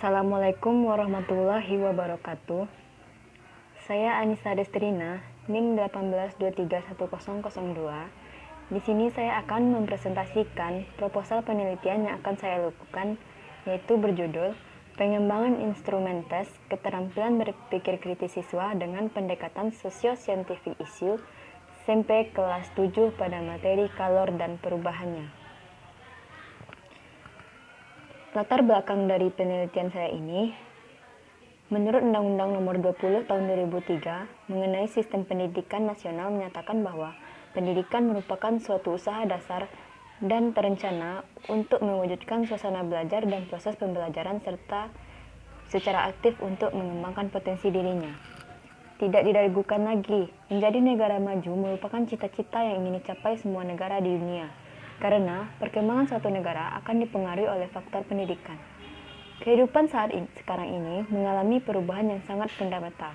Assalamualaikum warahmatullahi wabarakatuh. Saya Anissa Destrina, NIM 18231002. Di sini saya akan mempresentasikan proposal penelitian yang akan saya lakukan, yaitu berjudul Pengembangan Instrumen Tes Keterampilan Berpikir Kritis Siswa dengan Pendekatan Sosio-Scientific Issue SMP kelas 7 pada materi kalor dan perubahannya. Latar belakang dari penelitian saya ini, menurut Undang-Undang Nomor 20 Tahun 2003 mengenai Sistem Pendidikan Nasional menyatakan bahwa pendidikan merupakan suatu usaha dasar dan terencana untuk mewujudkan suasana belajar dan proses pembelajaran serta secara aktif untuk mengembangkan potensi dirinya. Tidak diragukan lagi, menjadi negara maju merupakan cita-cita yang ingin dicapai semua negara di dunia. Karena perkembangan suatu negara akan dipengaruhi oleh faktor pendidikan. Kehidupan sekarang ini mengalami perubahan yang sangat fundamental,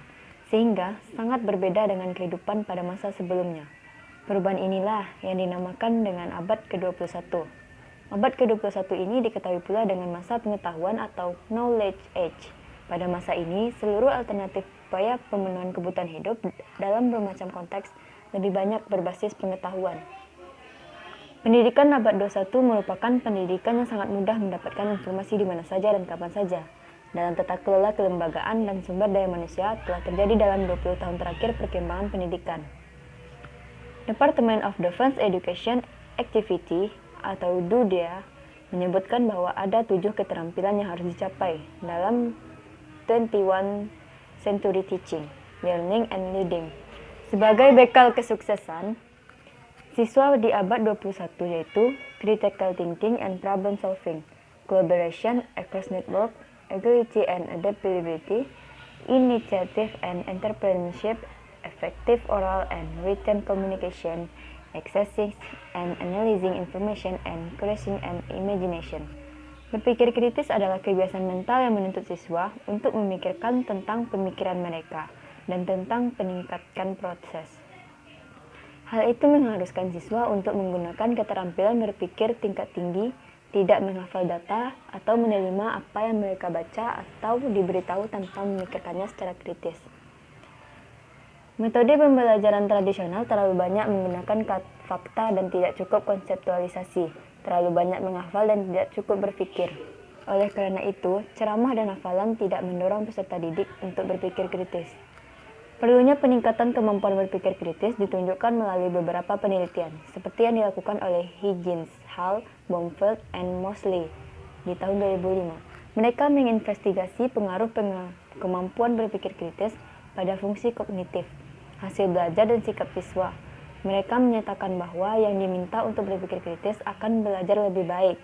sehingga sangat berbeda dengan kehidupan pada masa sebelumnya. Perubahan inilah yang dinamakan dengan abad ke-21. Abad ke-21 ini diketahui pula dengan masa pengetahuan atau knowledge age. Pada masa ini, seluruh alternatif upaya pemenuhan kebutuhan hidup dalam bermacam konteks lebih banyak berbasis pengetahuan. Pendidikan abad 21 merupakan pendidikan yang sangat mudah mendapatkan informasi di mana saja dan kapan saja. Dalam tata kelola kelembagaan dan sumber daya manusia telah terjadi dalam 20 tahun terakhir perkembangan pendidikan. Department of Defense Education Activity atau DUDEA menyebutkan bahwa ada 7 keterampilan yang harus dicapai dalam 21 Century Teaching, Learning and Leading. Sebagai bekal kesuksesan siswa di abad 21 yaitu critical thinking and problem solving, collaboration across network, agility and adaptability, initiative and entrepreneurship, effective oral and written communication, accessing and analyzing information, and creating and imagination. Berpikir kritis adalah kebiasaan mental yang menuntut siswa untuk memikirkan tentang pemikiran mereka dan tentang peningkatkan proses. Hal itu mengharuskan siswa untuk menggunakan keterampilan berpikir tingkat tinggi, tidak menghafal data, atau menerima apa yang mereka baca atau diberitahu tanpa memikirkannya secara kritis. Metode pembelajaran tradisional terlalu banyak menggunakan fakta dan tidak cukup konseptualisasi, terlalu banyak menghafal dan tidak cukup berpikir. Oleh karena itu, ceramah dan hafalan tidak mendorong peserta didik untuk berpikir kritis. Perlunya peningkatan kemampuan berpikir kritis ditunjukkan melalui beberapa penelitian, seperti yang dilakukan oleh Higgins, Hall, Baumfeld, and Mosley di tahun 2005. Mereka menginvestigasi pengaruh kemampuan berpikir kritis pada fungsi kognitif, hasil belajar dan sikap siswa. Mereka menyatakan bahwa yang diminta untuk berpikir kritis akan belajar lebih baik.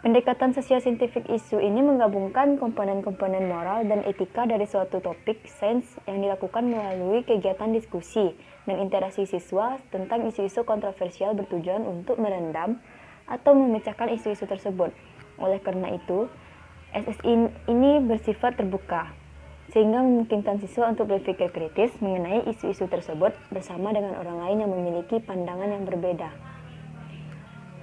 Pendekatan sosio-scientific issue ini menggabungkan komponen-komponen moral dan etika dari suatu topik sains yang dilakukan melalui kegiatan diskusi dan interaksi siswa tentang isu-isu kontroversial bertujuan untuk merendam atau memecahkan isu-isu tersebut. Oleh karena itu, SSI ini bersifat terbuka, sehingga memungkinkan siswa untuk berpikir kritis mengenai isu-isu tersebut bersama dengan orang lain yang memiliki pandangan yang berbeda.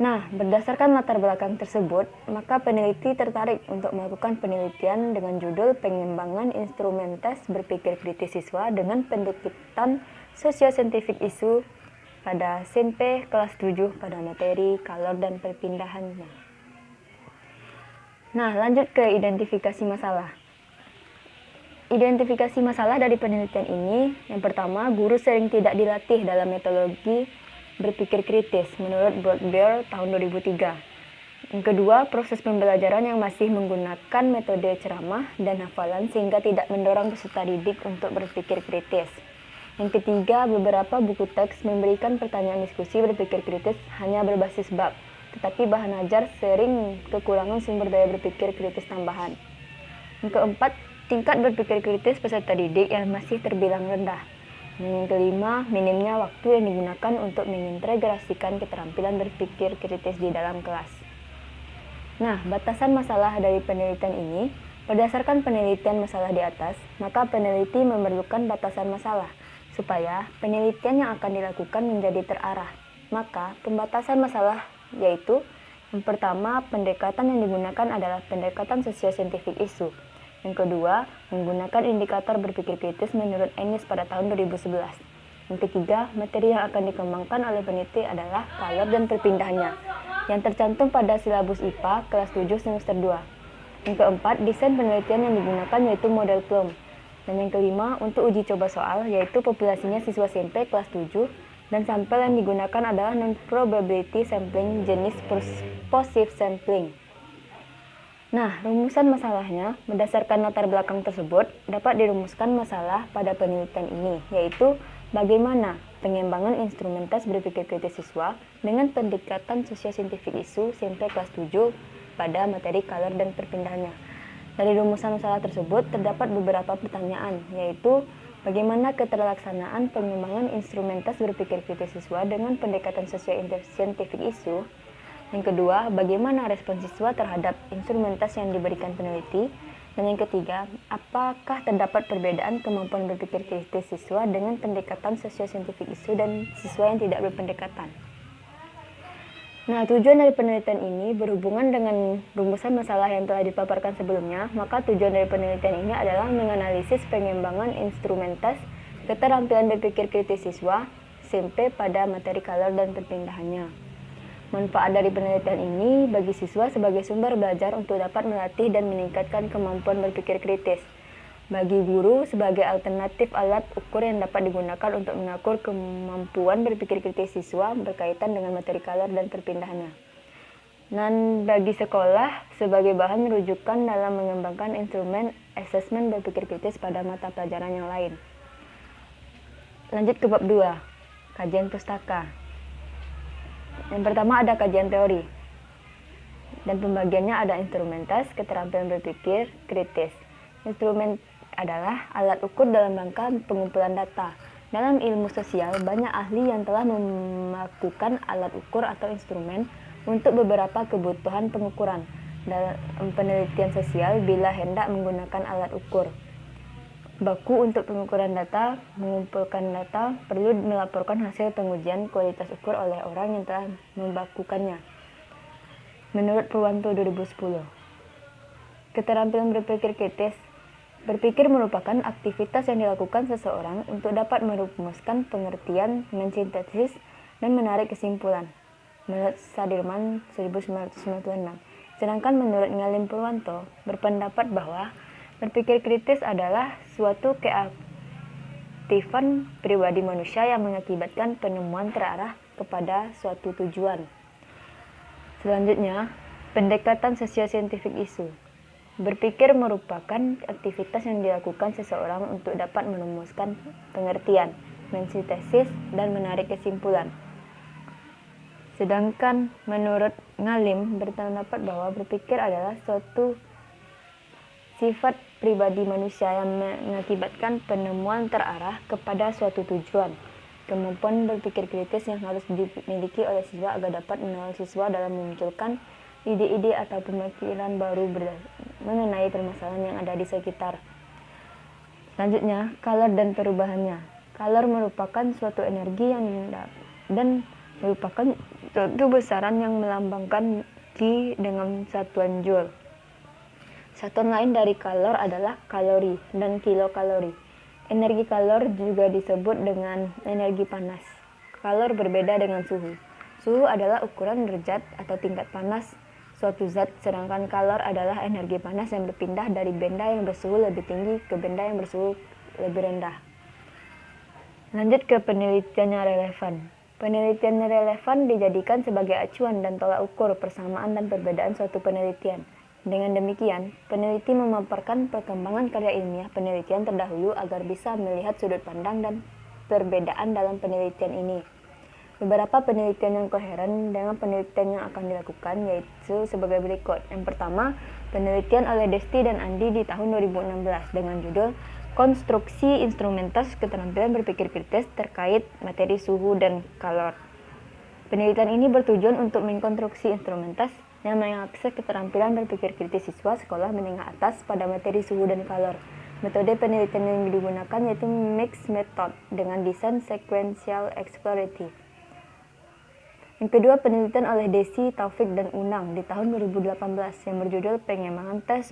Nah, berdasarkan latar belakang tersebut, maka peneliti tertarik untuk melakukan penelitian dengan judul Pengembangan Instrumen Tes Berpikir Kritis Siswa dengan Pendekatan Sosio-Scientific Issue pada SMP kelas 7 pada materi kalor dan perpindahannya. Nah, lanjut ke identifikasi masalah. Identifikasi masalah dari penelitian ini, yang pertama, guru sering tidak dilatih dalam metodologi berpikir kritis menurut Brodbeer tahun 2003. Yang kedua, proses pembelajaran yang masih menggunakan metode ceramah dan hafalan sehingga tidak mendorong peserta didik untuk berpikir kritis. Yang ketiga, beberapa buku teks memberikan pertanyaan diskusi berpikir kritis hanya berbasis bab, tetapi bahan ajar sering kekurangan sumber daya berpikir kritis tambahan. Yang keempat, tingkat berpikir kritis peserta didik yang masih terbilang rendah. Yang kelima, minimnya waktu yang digunakan untuk mengintegrasikan keterampilan berpikir kritis di dalam kelas. Nah, batasan masalah dari penelitian ini, berdasarkan penelitian masalah di atas, maka peneliti memerlukan batasan masalah, supaya penelitian yang akan dilakukan menjadi terarah. Maka, pembatasan masalah yaitu Yang pertama, pendekatan yang digunakan adalah pendekatan sosio-saintifik isu. Yang kedua, menggunakan indikator berpikir kritis menurut Ennis pada tahun 2011. Yang ketiga, materi yang akan dikembangkan oleh peneliti adalah color dan perpindahannya, yang tercantum pada silabus IPA kelas 7 semester 2. Yang keempat, desain penelitian yang digunakan yaitu model Plum. Dan yang kelima, untuk uji coba soal, yaitu populasinya siswa SMP kelas 7, dan sampel yang digunakan adalah non-probability sampling jenis positive sampling. Nah, rumusan masalahnya, berdasarkan latar belakang tersebut, dapat dirumuskan masalah pada penelitian ini, yaitu bagaimana pengembangan instrumen tes berpikir kritis siswa dengan pendekatan sosio-saintifik isu SMP kelas 7 pada materi color dan perpindahannya. Dari rumusan masalah tersebut, terdapat beberapa pertanyaan, yaitu bagaimana keterlaksanaan pengembangan instrumen tes berpikir kritis siswa dengan pendekatan sosio-saintifik isu. Yang kedua, bagaimana respon siswa terhadap instrumen tes yang diberikan peneliti. Dan yang ketiga, apakah terdapat perbedaan kemampuan berpikir kritis siswa dengan pendekatan sosio-saintifik isu dan siswa yang tidak berpendekatan. Nah, tujuan dari penelitian ini berhubungan dengan rumusan masalah yang telah dipaparkan sebelumnya, maka tujuan dari penelitian ini adalah menganalisis pengembangan instrumen tes keterampilan berpikir kritis siswa SMP pada materi color dan perpindahannya. Manfaat dari penelitian ini bagi siswa sebagai sumber belajar untuk dapat melatih dan meningkatkan kemampuan berpikir kritis. Bagi guru sebagai alternatif alat ukur yang dapat digunakan untuk mengukur kemampuan berpikir kritis siswa berkaitan dengan materi color dan perpindahannya. Dan bagi sekolah sebagai bahan rujukan dalam mengembangkan instrumen asesmen berpikir kritis pada mata pelajaran yang lain. Lanjut ke bab 2, kajian pustaka. Yang pertama ada kajian teori, dan pembagiannya ada instrumen tes, keterampilan berpikir kritis. Instrumen adalah alat ukur dalam rangka pengumpulan data. Dalam ilmu sosial, banyak ahli yang telah melakukan alat ukur atau instrumen untuk beberapa kebutuhan pengukuran. Dalam penelitian sosial, bila hendak menggunakan alat ukur baku untuk pengukuran data, mengumpulkan data, perlu melaporkan hasil pengujian kualitas ukur oleh orang yang telah membakukannya. Menurut Purwanto 2010, keterampilan berpikir kritis. Berpikir merupakan aktivitas yang dilakukan seseorang untuk dapat merumuskan pengertian, mensintesis, dan menarik kesimpulan. Menurut Sadirman 1996. Sedangkan menurut Ngalim Purwanto berpendapat bahwa berpikir kritis adalah suatu keaktifan pribadi manusia yang mengakibatkan penemuan terarah kepada suatu tujuan. Selanjutnya, pendekatan sosio-saintifik isu. Berpikir merupakan aktivitas yang dilakukan seseorang untuk dapat merumuskan pengertian, mensintesis, dan menarik kesimpulan. Sedangkan menurut Ngalim berpendapat bahwa berpikir adalah suatu sifat pribadi manusia yang mengakibatkan penemuan terarah kepada suatu tujuan. Kemampuan berpikir kritis yang harus dimiliki oleh siswa agar dapat menolong siswa dalam memunculkan ide-ide atau pemikiran baru mengenai permasalahan yang ada di sekitar. Selanjutnya, color dan perubahannya. Color merupakan suatu energi dan merupakan suatu besaran yang melambangkan Q dengan satuan Joule. Satuan lain dari kalor adalah kalori dan kilokalori. Energi kalor juga disebut dengan energi panas. Kalor berbeda dengan suhu. Suhu adalah ukuran derajat atau tingkat panas suatu zat, sedangkan kalor adalah energi panas yang berpindah dari benda yang bersuhu lebih tinggi ke benda yang bersuhu lebih rendah. Lanjut ke penelitian yang relevan. Penelitian relevan dijadikan sebagai acuan dan tolak ukur persamaan dan perbedaan suatu penelitian. Dengan demikian, peneliti memaparkan perkembangan karya ilmiah penelitian terdahulu agar bisa melihat sudut pandang dan perbedaan dalam penelitian ini. Beberapa penelitian yang koheren dengan penelitian yang akan dilakukan yaitu sebagai berikut. Yang pertama, penelitian oleh Desti dan Andi di tahun 2016 dengan judul Konstruksi Instrumen Tes Keterampilan Berpikir Kritis Terkait Materi Suhu dan Kalor. Penelitian ini bertujuan untuk mengkonstruksi instrumen tes yang mengakses keterampilan berpikir kritis siswa sekolah menengah atas pada materi suhu dan kalor. Metode penelitian yang digunakan yaitu mixed method dengan desain sequential explorative. Yang kedua, penelitian oleh Desi, Taufik, dan Unang di tahun 2018 yang berjudul Pengembangan Tes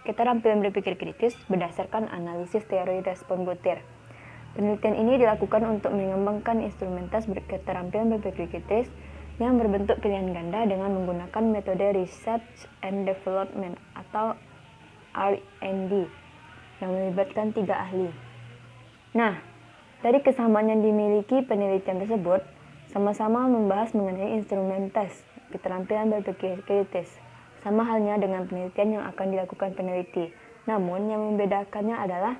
Keterampilan Berpikir Kritis berdasarkan analisis teori respon butir. Penelitian ini dilakukan untuk mengembangkan instrumen tes keterampilan berpikir kritis yang berbentuk pilihan ganda dengan menggunakan metode Research and Development atau R&D yang melibatkan 3 ahli. Nah, dari kesamaan yang dimiliki penelitian tersebut, sama-sama membahas mengenai instrumen tes keterampilan berpikir kritis, sama halnya dengan penelitian yang akan dilakukan peneliti. Namun, yang membedakannya adalah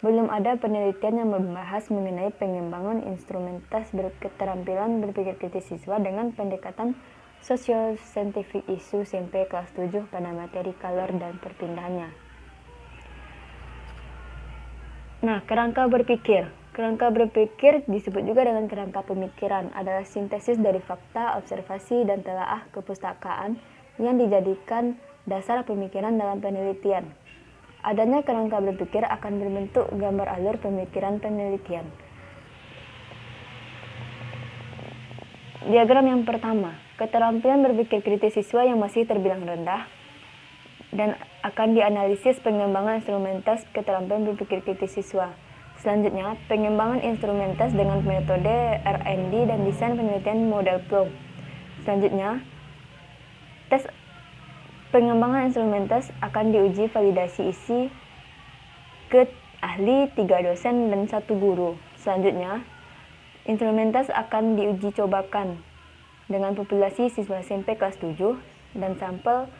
belum ada penelitian yang membahas mengenai pengembangan instrumen tes keterampilan berpikir kritis siswa dengan pendekatan social scientific issue SMP kelas 7 pada materi color dan perpindahannya. Nah, kerangka berpikir. Kerangka berpikir disebut juga dengan kerangka pemikiran, adalah sintesis dari fakta, observasi, dan telaah kepustakaan yang dijadikan dasar pemikiran dalam penelitian. Adanya kerangka berpikir akan berbentuk gambar alur pemikiran penelitian. Diagram yang pertama, keterampilan berpikir kritis siswa yang masih terbilang rendah dan akan dianalisis pengembangan instrumen tes keterampilan berpikir kritis siswa. Selanjutnya, pengembangan instrumen tes dengan metode R&D dan desain penelitian model Bloom. Selanjutnya, pengembangan instrumen tes akan diuji validasi isi ke ahli, 3 dosen, dan 1 guru. Selanjutnya, instrumen tes akan diuji cobakan dengan populasi siswa SMP kelas 7 dan sampel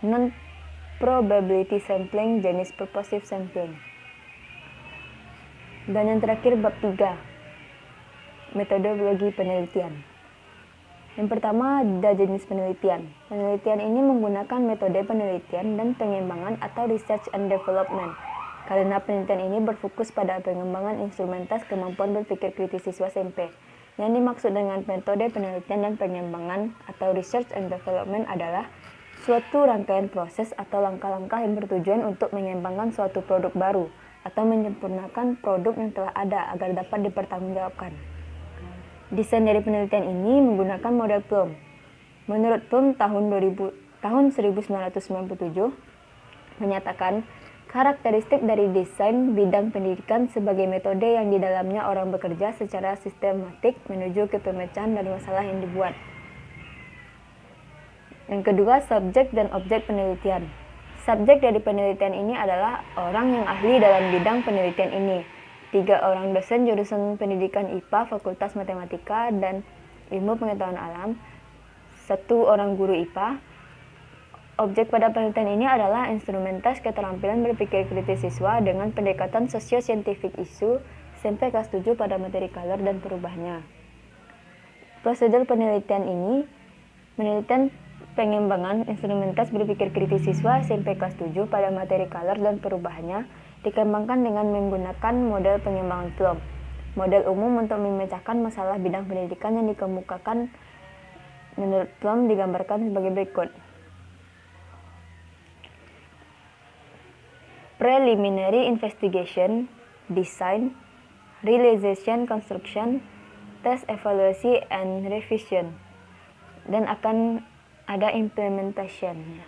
non-probability sampling jenis purposive sampling. Dan yang terakhir, bab 3, metodologi penelitian. Yang pertama, ada jenis penelitian. Penelitian ini menggunakan metode penelitian dan pengembangan atau research and development. Karena penelitian ini berfokus pada pengembangan instrumen tes kemampuan berpikir kritis siswa SMP. Yang dimaksud dengan metode penelitian dan pengembangan atau research and development adalah suatu rangkaian proses atau langkah-langkah yang bertujuan untuk mengembangkan suatu produk baru atau menyempurnakan produk yang telah ada agar dapat dipertanggungjawabkan. Desain dari penelitian ini menggunakan model Bloom. Menurut Bloom tahun 1997 menyatakan karakteristik dari desain bidang pendidikan sebagai metode yang di dalamnya orang bekerja secara sistematik menuju ke pemecahan dari masalah yang dibuat. Yang kedua, subjek dan objek penelitian. Subjek dari penelitian ini adalah orang yang ahli dalam bidang penelitian ini. 3 orang dosen jurusan pendidikan IPA Fakultas Matematika dan Ilmu Pengetahuan Alam, 1 orang guru IPA. Objek pada penelitian ini adalah instrumen tes keterampilan berpikir kritis siswa dengan pendekatan sosio-scientific issue SMP kelas 7 pada materi color dan perubahannya. Prosedur penelitian ini, penelitian pengembangan instrumen tes berpikir kritis siswa SMP kelas 7 pada materi color dan perubahannya dikembangkan dengan menggunakan model pengembangan Bloom. Model umum untuk memecahkan masalah bidang pendidikan yang dikemukakan menurut Bloom digambarkan sebagai berikut. Preliminary investigation, design, realization, construction, test, evaluasi, and revision. Dan akan ada implementation.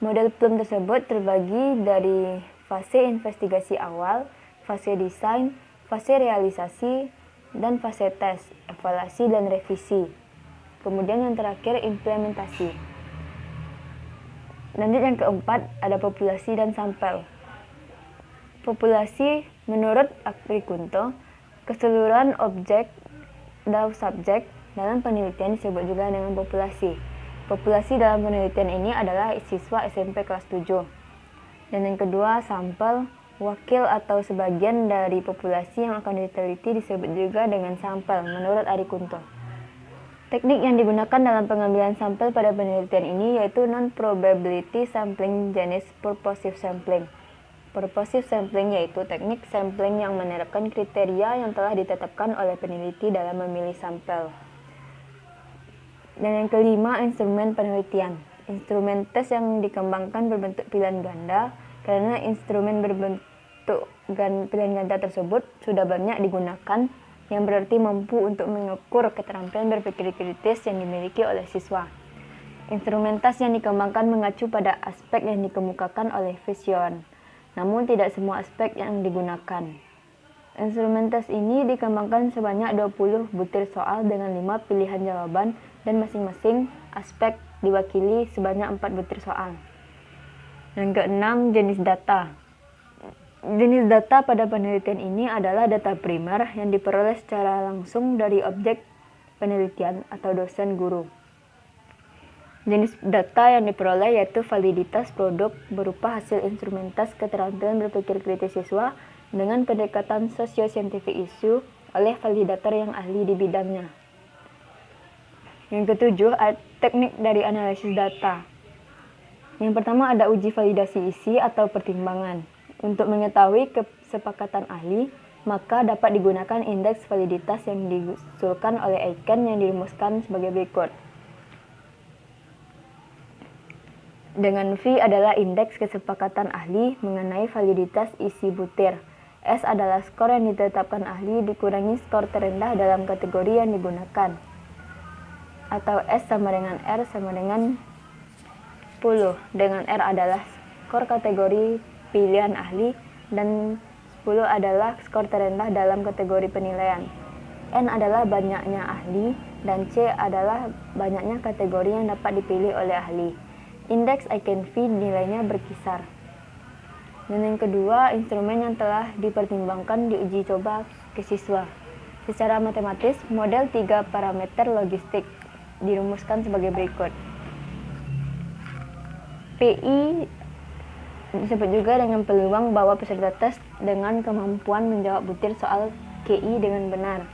Model Bloom tersebut terbagi dari fase investigasi awal, fase desain, fase realisasi, dan fase tes, evaluasi, dan revisi. Kemudian yang terakhir implementasi. Lanjut yang keempat, ada populasi dan sampel. Populasi menurut Akrikunto, keseluruhan objek dan subjek dalam penelitian disebut juga dengan populasi. Populasi dalam penelitian ini adalah siswa SMP kelas 7. Dan yang kedua, sampel, wakil atau sebagian dari populasi yang akan diteliti disebut juga dengan sampel menurut Arikunto. Teknik yang digunakan dalam pengambilan sampel pada penelitian ini yaitu non-probability sampling jenis purposive sampling. Purposive sampling yaitu teknik sampling yang menerapkan kriteria yang telah ditetapkan oleh peneliti dalam memilih sampel. Dan yang kelima, instrumen penelitian. Instrumen tes yang dikembangkan berbentuk pilihan ganda karena instrumen berbentuk pilihan ganda tersebut sudah banyak digunakan yang berarti mampu untuk mengukur keterampilan berpikir kritis yang dimiliki oleh siswa. Instrumentas yang dikembangkan mengacu pada aspek yang dikemukakan oleh Vision, namun tidak semua aspek yang digunakan. Instrumentas ini dikembangkan sebanyak 20 butir soal dengan 5 pilihan jawaban dan masing-masing aspek diwakili sebanyak 4 butir soal. Yang keenam, jenis data. Jenis data pada penelitian ini adalah data primer yang diperoleh secara langsung dari objek penelitian atau dosen guru. Jenis data yang diperoleh yaitu validitas produk berupa hasil instrumentas keterampilan berpikir kritis siswa dengan pendekatan sosio-scientific issue oleh validator yang ahli di bidangnya. Yang ketujuh, teknik dari analisis data. Yang pertama ada uji validasi isi atau pertimbangan. Untuk mengetahui kesepakatan ahli, maka dapat digunakan indeks validitas yang diusulkan oleh Aiken yang dirumuskan sebagai berikut. Dengan V adalah indeks kesepakatan ahli mengenai validitas isi butir. S adalah skor yang ditetapkan ahli dikurangi skor terendah dalam kategori yang digunakan. Atau S sama dengan R sama dengan 10, dengan R adalah skor kategori pilihan ahli dan 10 adalah skor terendah dalam kategori penilaian. N adalah banyaknya ahli dan C adalah banyaknya kategori yang dapat dipilih oleh ahli. Indeks Aiken V nilainya berkisar. Dan yang kedua, instrumen yang telah dipertimbangkan di uji coba ke siswa. Secara matematis, model 3 parameter logistik dirumuskan sebagai berikut. PI disebut juga dengan peluang bahwa peserta tes dengan kemampuan menjawab butir soal KI dengan benar.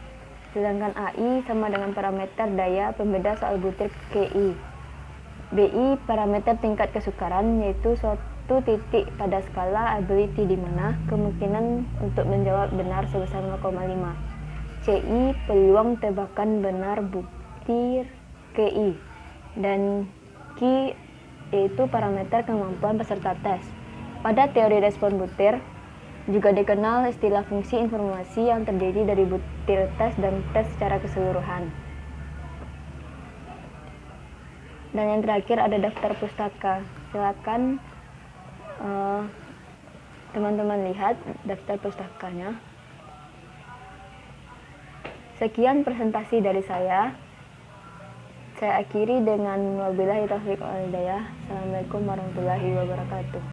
Sedangkan AI sama dengan parameter daya pembeda soal butir KI. BI parameter tingkat kesukaran yaitu suatu titik pada skala ability di mana kemungkinan untuk menjawab benar sebesar 0,5. CI peluang tebakan benar butir KI. Dan Q yaitu parameter kemampuan peserta tes. Pada teori respon butir, juga dikenal istilah fungsi informasi yang terdiri dari butir tes dan tes secara keseluruhan. Dan yang terakhir ada daftar pustaka. Silakan teman-teman lihat daftar pustakanya. Sekian presentasi dari saya. Saya akhiri dengan wabillahi taufiq wal hidayah. Assalamualaikum warahmatullahi wabarakatuh.